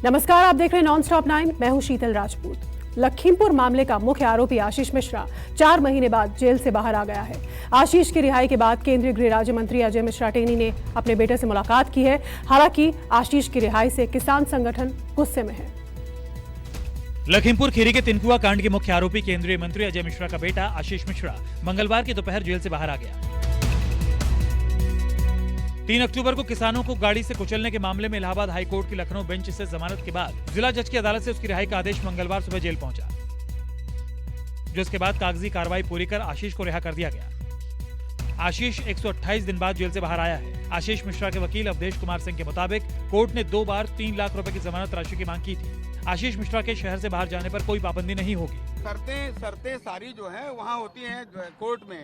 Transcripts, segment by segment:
नमस्कार, आप देख रहे हैं नॉन स्टॉप 9। मैं हूं शीतल राजपूत। लखीमपुर मामले का मुख्य आरोपी आशीष मिश्रा 4 महीने बाद जेल से बाहर आ गया है। आशीष की रिहाई के बाद केंद्रीय गृह राज्य मंत्री अजय मिश्रा टेनी ने अपने बेटे से मुलाकात की है। हालांकि आशीष की रिहाई से किसान संगठन गुस्से में है। लखीमपुर खीरी के तिनकुआ कांड के मुख्य आरोपी केंद्रीय मंत्री अजय मिश्रा का बेटा आशीष मिश्रा मंगलवार की दोपहर जेल से बाहर आ गया। 3 अक्टूबर को किसानों को गाड़ी से कुचलने के मामले में इलाहाबाद हाई कोर्ट की लखनऊ बेंच से जमानत के बाद जिला जज की अदालत से उसकी रिहाई का आदेश मंगलवार सुबह जेल पहुंचा, जिसके बाद कागजी कार्रवाई पूरी कर आशीष को रिहा कर दिया गया। आशीष 128 दिन बाद जेल से बाहर आया है। आशीष मिश्रा के वकील अवधेश कुमार सिंह के मुताबिक कोर्ट ने 2 बार 3 लाख रुपए की जमानत राशि की मांग की थी। आशीष मिश्रा के शहर से बाहर जाने पर कोई पाबंदी नहीं होगी। शर्तें सारी जो है वहाँ होती हैं कोर्ट में।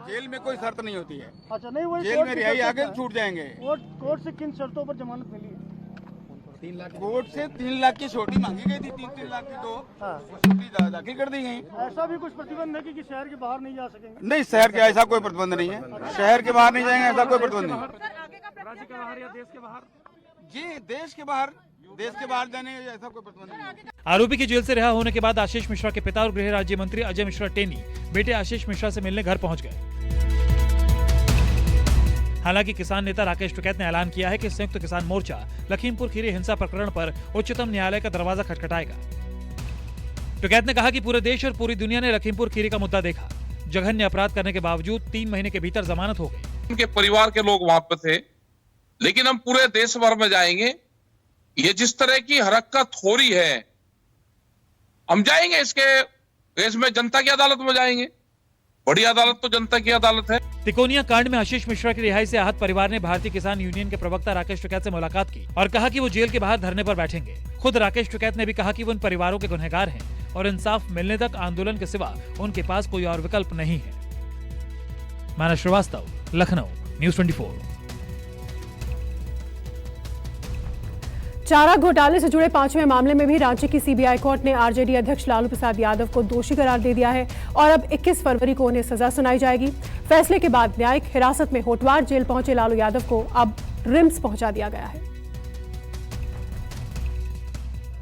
जेल में कोई शर्त नहीं होती है। अच्छा, नहीं वही जेल में रिहाई आगे छूट जाएंगे। कोर्ट से किन शर्तों पर जमानत मिली है? 3 लाख कोर्ट से 3 लाख की छोटी मांगी गई थी। 3 लाख की तो छोटी दाखिल कर दी गई। ऐसा भी कुछ प्रतिबंध है कि शहर के बाहर नहीं जा सकेंगे? नहीं, शहर के ऐसा कोई प्रतिबंध नहीं है। शहर के बाहर नहीं जाएंगे, ऐसा कोई प्रतिबंध नहीं। राज्य के बाहर या देश के बाहर? जी, देश के बाहर जाने ऐसा कोई प्रतिबंध नहीं। आरोपी की जेल से रिहा होने के बाद आशीष मिश्रा के पिता और गृह राज्य मंत्री अजय मिश्रा टेनी बेटे आशीष मिश्रा से मिलने घर पहुंच गए। हालांकि किसान नेता राकेश टिकैत ने ऐलान किया है कि संयुक्त किसान मोर्चा लखीमपुर खीरी हिंसा प्रकरण पर उच्चतम न्यायालय का दरवाजा खटखटाएगा। टिकैत ने कहा कि पूरे देश और पूरी दुनिया ने लखीमपुर खीरी का मुद्दा देखा। जघन्य अपराध करने के बावजूद 3 महीने के भीतर जमानत हो गई। उनके परिवार के लोग वहां पर थे, लेकिन हम पूरे देश भर में जाएंगे। ये जिस तरह की हरकत हो रही है, हम जाएंगे इसके देश में जनता की अदालत में जाएंगे। बड़ी अदालत तो जनता की अदालत है। तिकोनिया कांड में आशीष मिश्रा की रिहाई से आहत परिवार ने भारतीय किसान यूनियन के प्रवक्ता राकेश टिकैत से मुलाकात की और कहा कि वो जेल के बाहर धरने पर बैठेंगे। खुद राकेश टिकैत ने भी कहा कि वो उन परिवारों के गुनहगार हैं और इंसाफ मिलने तक आंदोलन के सिवा उनके पास कोई और विकल्प नहीं है। मानस श्रीवास्तव, लखनऊ, न्यूज़ 24। चारा घोटाले से जुड़े 5वें मामले में भी रांची की सीबीआई कोर्ट ने आरजेडी अध्यक्ष लालू प्रसाद यादव को दोषी करार दे दिया है और अब 21 फरवरी को उन्हें सजा सुनाई जाएगी। फैसले के बाद न्यायिक हिरासत में होटवार जेल पहुंचे लालू यादव को अब रिम्स पहुंचा दिया गया है।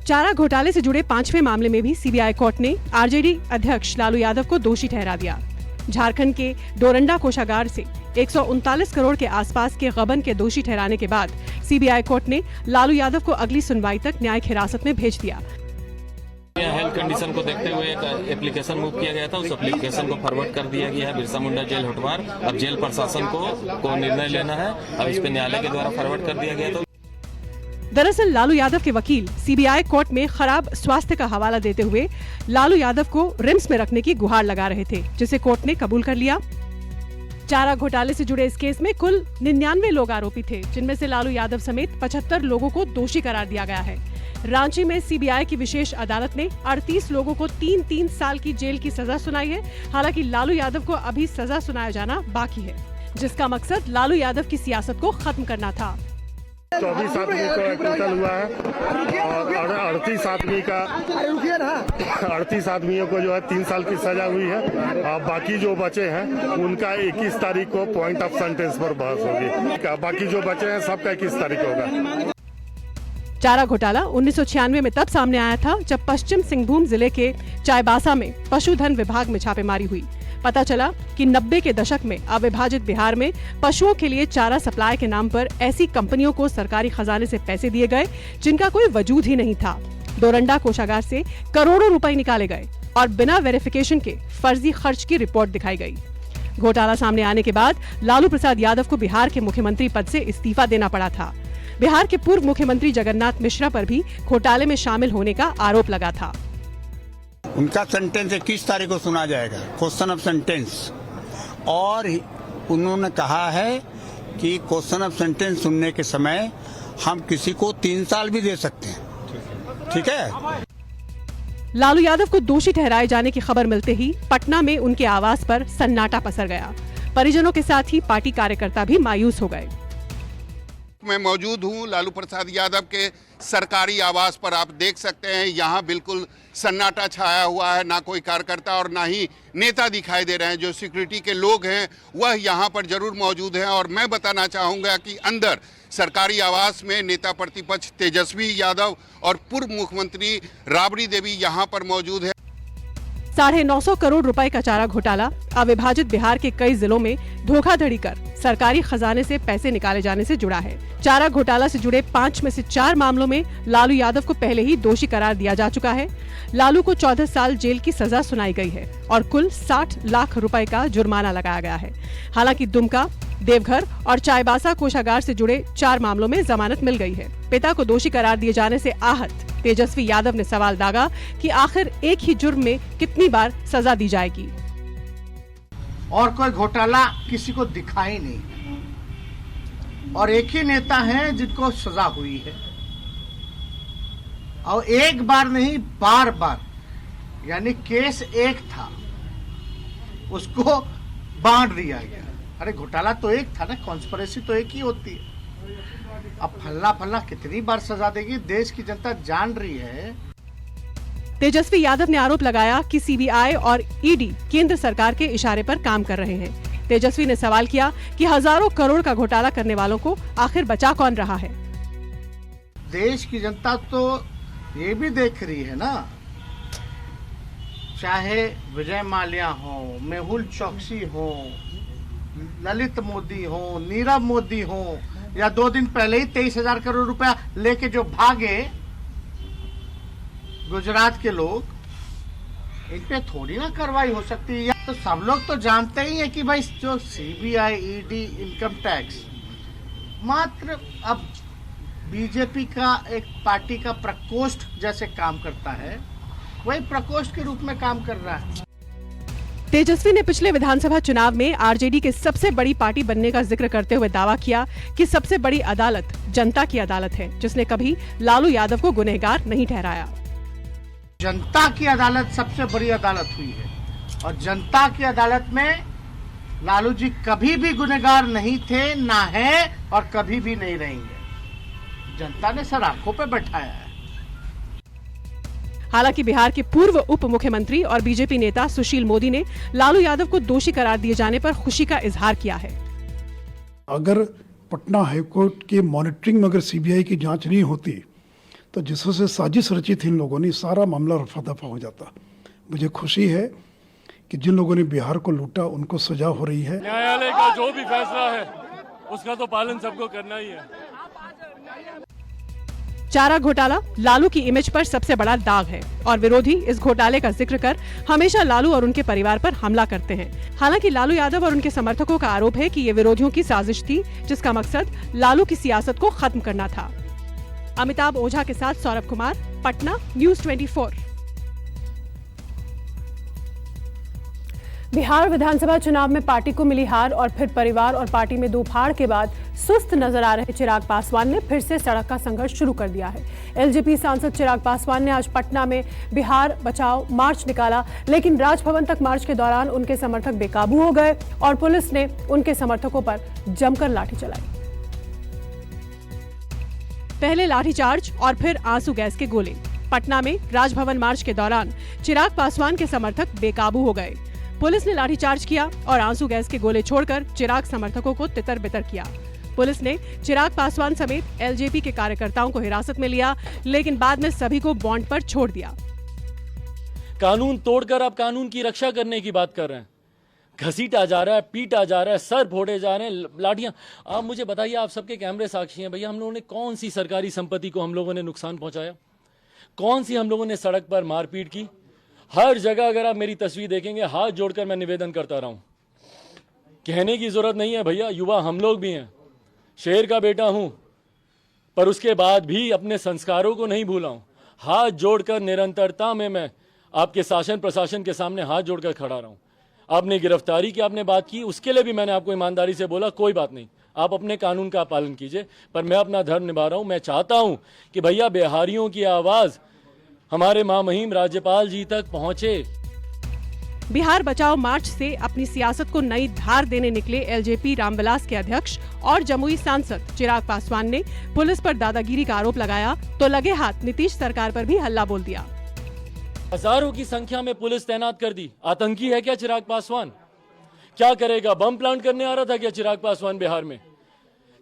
चारा घोटाले से जुड़े 5वें मामले में भी सीबीआई कोर्ट ने आरजेडी अध्यक्ष लालू यादव को दोषी ठहरा दिया। झारखंड के डोरंडा कोषागार से 139 करोड़ के आसपास के गबन के दोषी ठहराने के बाद सीबीआई कोर्ट ने लालू यादव को अगली सुनवाई तक न्यायिक हिरासत में भेज दिया। हेल्थ कंडीशन को देखते हुए एक एप्लीकेशन मूव किया गया था। उस एप्लीकेशन को फॉरवर्ड कर दिया गया है बिरसा मुंडा जेल होटवार। अब जेल प्रशासन को निर्णय लेना है। अब इस पे न्यायालय के द्वारा फॉरवर्ड कर दिया गया। दरअसल लालू यादव के वकील सीबीआई कोर्ट में खराब स्वास्थ्य का हवाला देते हुए लालू यादव को रिम्स में रखने की गुहार लगा रहे थे, जिसे कोर्ट ने कबूल कर लिया। चारा घोटाले से जुड़े इस केस में कुल 99 लोग आरोपी थे, जिनमें से लालू यादव समेत 75 लोगों को दोषी करार दिया गया है। रांची में सीबीआई की विशेष अदालत ने 38 लोगों को 3-3 साल की जेल की सजा सुनाई है। हालांकि लालू यादव को अभी सजा सुनाया जाना बाकी है, जिसका मकसद लालू यादव की सियासत को खत्म करना था। 24 आदमी को टोटल हुआ है और 38 आदमियों को जो है 3 साल की सजा हुई है। और बाकी जो बचे हैं उनका 21 तारीख को पॉइंट ऑफ सेंटेंस पर बहस होगी। बाकी जो बचे हैं सबका 21 तारीख होगा। चारा घोटाला 1996 में तब सामने आया था जब पश्चिम सिंहभूम जिले के चाईबासा में पशुधन विभाग में छापेमारी हुई। पता चला कि 90 के दशक में अविभाजित बिहार में पशुओं के लिए चारा सप्लाई के नाम पर ऐसी कंपनियों को सरकारी खजाने से पैसे दिए गए जिनका कोई वजूद ही नहीं था। डोरंडा कोषागार से करोड़ों रुपए निकाले गए और बिना वेरिफिकेशन के फर्जी खर्च की रिपोर्ट दिखाई गई। घोटाला सामने आने के बाद लालू प्रसाद यादव को बिहार के मुख्यमंत्री पद से इस्तीफा देना पड़ा था। बिहार के पूर्व मुख्यमंत्री जगन्नाथ मिश्रा पर भी घोटाले में शामिल होने का आरोप लगा था। उनका सेंटेंस 21 तारीख को सुना जाएगा, क्वेश्चन ऑफ सेंटेंस। और उन्होंने कहा है कि क्वेश्चन ऑफ सेंटेंस सुनने के समय हम किसी को 3 साल भी दे सकते हैं। ठीक है। लालू यादव को दोषी ठहराए जाने की खबर मिलते ही पटना में उनके आवास पर सन्नाटा पसर गया। परिजनों के साथ ही पार्टी कार्यकर्ता भी मायूस हो गए। मैं मौजूद हूं लालू प्रसाद यादव के सरकारी आवास पर। आप देख सकते हैं यहाँ बिल्कुल सन्नाटा छाया हुआ है। ना कोई कार्यकर्ता और ना ही नेता दिखाई दे रहे हैं। जो सिक्योरिटी के लोग हैं वह यहाँ पर जरूर मौजूद हैं। और मैं बताना चाहूँगा कि अंदर सरकारी आवास में नेता प्रतिपक्ष तेजस्वी यादव और पूर्व मुख्यमंत्री राबड़ी देवी यहां पर मौजूद है। 950 करोड़ रुपए का चारा घोटाला अविभाजित बिहार के कई जिलों में धोखाधड़ी कर सरकारी खजाने से पैसे निकाले जाने से जुड़ा है। चारा घोटाला से जुड़े 5 में से 4 मामलों में लालू यादव को पहले ही दोषी करार दिया जा चुका है। लालू को 14 साल जेल की सजा सुनाई गई है और कुल 60 लाख रुपए का जुर्माना लगाया गया है। हालांकि दुमका, देवघर और चाईबासा कोषागार से जुड़े 4 मामलों में जमानत मिल गई है। पिता को दोषी करार दिए जाने से आहत तेजस्वी यादव ने सवाल दागा कि आखिर एक ही जुर्म में कितनी बार सजा दी जाएगी। और कोई घोटाला किसी को दिखा ही नहीं और एक ही नेता है जिनको सजा हुई है और एक बार नहीं बार बार, यानी केस एक था उसको बांट दिया गया। अरे घोटाला तो एक था ना, कॉन्स्पिरेसी तो एक ही होती है। अब फल्ला फल्ला कितनी बार सजा देगी, देश की जनता जान रही है। तेजस्वी यादव ने आरोप लगाया कि सीबीआई और ईडी केंद्र सरकार के इशारे पर काम कर रहे हैं। तेजस्वी ने सवाल किया कि हजारों करोड़ का घोटाला करने वालों को आखिर बचा कौन रहा है। देश की जनता तो ये भी देख रही है ना, चाहे विजय माल्या हो, मेहुल चौकसी हो, ललित मोदी हो, नीरव मोदी हो, या 2 दिन पहले ही 23,000 करोड़ रुपया लेके जो भागे गुजरात के लोग, इन पे थोड़ी ना कार्रवाई हो सकती है। तो सब लोग तो जानते ही है कि भाई जो सीबीआई, ईडी, इनकम टैक्स मात्र अब बीजेपी का एक पार्टी का प्रकोष्ठ जैसे काम करता है, वही प्रकोष्ठ के रूप में काम कर रहा है। तेजस्वी ने पिछले विधानसभा चुनाव में आरजेडी के सबसे बड़ी पार्टी बनने का जिक्र करते हुए दावा किया कि सबसे बड़ी अदालत जनता की अदालत है, जिसने कभी लालू यादव को गुनहगार नहीं ठहराया। जनता की अदालत सबसे बड़ी अदालत हुई है और जनता की अदालत में लालू जी कभी भी गुनहगार नहीं थे, ना है और कभी भी नहीं रहेंगे। जनता ने सर आंखों पे बैठाया है। हालांकि बिहार के पूर्व उप मुख्यमंत्री और बीजेपी नेता सुशील मोदी ने लालू यादव को दोषी करार दिए जाने पर खुशी का इजहार किया है। अगर पटना हाईकोर्ट के मॉनिटरिंग में अगर सीबीआई की जांच नहीं होती तो जिससे साजिश रची थी इन लोगों ने, सारा मामला रफा दफा हो जाता। मुझे खुशी है कि जिन लोगों ने बिहार को लूटा उनको सजा हो रही है। न्यायालय का जो भी फैसला है उसका तो पालन सबको करना ही है। चारा घोटाला लालू की इमेज पर सबसे बड़ा दाग है और विरोधी इस घोटाले का जिक्र कर हमेशा लालू और उनके परिवार पर हमला करते हैं। हालांकि लालू यादव और उनके समर्थकों का आरोप है कि ये विरोधियों की साजिश थी, जिसका मकसद लालू की सियासत को खत्म करना था। अमिताभ ओझा के साथ सौरभ कुमार, पटना, न्यूज़ 24। बिहार विधानसभा चुनाव में पार्टी को मिली हार और फिर परिवार और पार्टी में दो फाड़ के बाद सुस्त नजर आ रहे चिराग पासवान ने फिर से सड़क का संघर्ष शुरू कर दिया है। एलजेपी सांसद चिराग पासवान ने आज पटना में बिहार बचाओ मार्च निकाला, लेकिन राजभवन तक मार्च के दौरान उनके समर्थक बेकाबू हो गए और पुलिस ने उनके समर्थकों पर जमकर लाठी चलाई। पहले लाठीचार्ज और फिर आंसू गैस के गोले। पटना में राजभवन मार्च के दौरान चिराग पासवान के समर्थक बेकाबू हो गए। पुलिस ने लाठीचार्ज किया और आंसू गैस के गोले छोड़कर चिराग समर्थकों को तितर बितर किया। पुलिस ने चिराग पासवान समेत एलजेपी के कार्यकर्ताओं को हिरासत में लिया, लेकिन बाद में सभी को बॉन्ड पर छोड़ दिया। कानून तोड़कर आप कानून की रक्षा करने की बात कर रहे हैं। घसीटा जा रहा है, पीटा जा रहा है, सर फोड़े जा रहे हैं, लाठियां। आप मुझे बताइए, आप सबके कैमरे साक्षी हैं भैया, हम लोगों ने कौन सी सरकारी संपत्ति को हम लोगों ने नुकसान पहुंचाया? कौन सी हम लोगों ने सड़क पर मारपीट की? हर जगह अगर आप मेरी तस्वीर देखेंगे, हाथ जोड़कर मैं निवेदन करता रहा हूं। कहने की जरूरत नहीं है भैया, युवा हम लोग भी हैं, शेर का बेटा हूं, पर उसके बाद भी अपने संस्कारों को नहीं भूला हूं। हाथ जोड़कर निरंतरता में मैं आपके शासन प्रशासन के सामने हाथ जोड़कर खड़ा रहा हूं। आपने गिरफ्तारी की आपने बात की, उसके लिए भी मैंने आपको ईमानदारी से बोला कोई बात नहीं, आप अपने कानून का पालन कीजिए, पर मैं अपना धर्म निभा रहा हूं। मैं चाहता हूं कि भैया बिहारियों की आवाज हमारे महामहिम राज्यपाल जी तक पहुंचे। बिहार बचाओ मार्च से अपनी सियासत को नई धार देने निकले एलजेपी रामविलास के अध्यक्ष और जमुई सांसद चिराग पासवान ने पुलिस पर दादागिरी का आरोप लगाया तो लगे हाथ नीतीश सरकार पर भी हल्ला बोल दिया। हजारों की संख्या में पुलिस तैनात कर दी। आतंकी है क्या चिराग पासवान? क्या करेगा? बम प्लांट करने आ रहा था क्या चिराग पासवान बिहार में?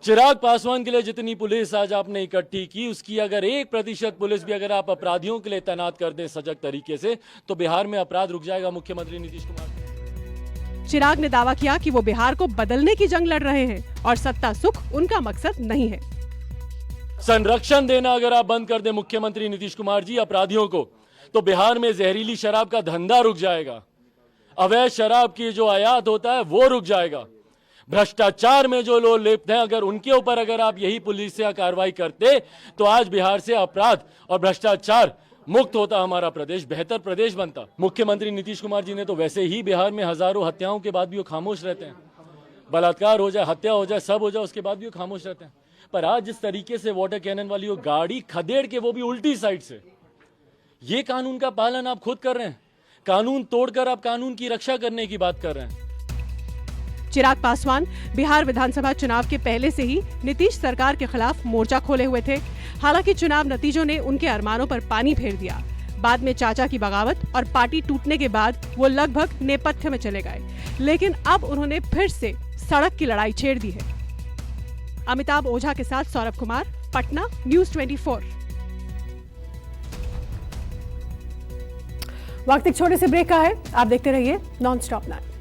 चिराग पासवान के लिए जितनी पुलिस आज आपने इकट्ठी की, उसकी अगर 1% पुलिस भी अगर आप अपराधियों के लिए तैनात कर दें सजग तरीके से, तो बिहार में अपराध रुक जाएगा। मुख्यमंत्री नीतीश कुमार चिराग ने दावा किया कि वो बिहार को बदलने की जंग लड़ रहे हैं और सत्ता सुख उनका मकसद नहीं है। संरक्षण देना अगर आप बंद कर दें मुख्यमंत्री नीतीश कुमार जी अपराधियों को, तो बिहार में जहरीली शराब का धंधा रुक जाएगा, अवैध शराब की जो आयात होता है वो रुक जाएगा, भ्रष्टाचार में जो लोग लिप्त हैं अगर उनके ऊपर अगर आप यही पुलिस से कार्रवाई करते, तो आज बिहार से अपराध और भ्रष्टाचार मुक्त होता, हमारा प्रदेश बेहतर प्रदेश बनता। मुख्यमंत्री नीतीश कुमार जी ने तो वैसे ही बिहार में हजारों हत्याओं के बाद भी वो खामोश रहते हैं, बलात्कार हो जाए, हत्या हो जाए, सब हो जाए, उसके बाद भी वो खामोश रहते हैं। पर आज जिस तरीके से वाटर कैनन वाली वो गाड़ी खदेड़ के, वो भी उल्टी साइड से, ये कानून का पालन आप खुद कर रहे हैं। कानून तोड़कर आप कानून की रक्षा करने की बात कर रहे हैं। चिराग पासवान बिहार विधानसभा चुनाव के पहले से ही नीतीश सरकार के खिलाफ मोर्चा खोले हुए थे। हालांकि चुनाव नतीजों ने उनके अरमानों पर पानी फेर दिया। बाद में चाचा की बगावत और पार्टी टूटने के बाद वो लगभग नेपथ्य में चले गए, लेकिन अब उन्होंने फिर से सड़क की लड़ाई छेड़ दी है। अमिताभ ओझा के साथ सौरभ कुमार, पटना, न्यूज़ 24। वक्त एक छोटे से ब्रेक का है, आप देखते रहिए नॉन स्टॉप 9।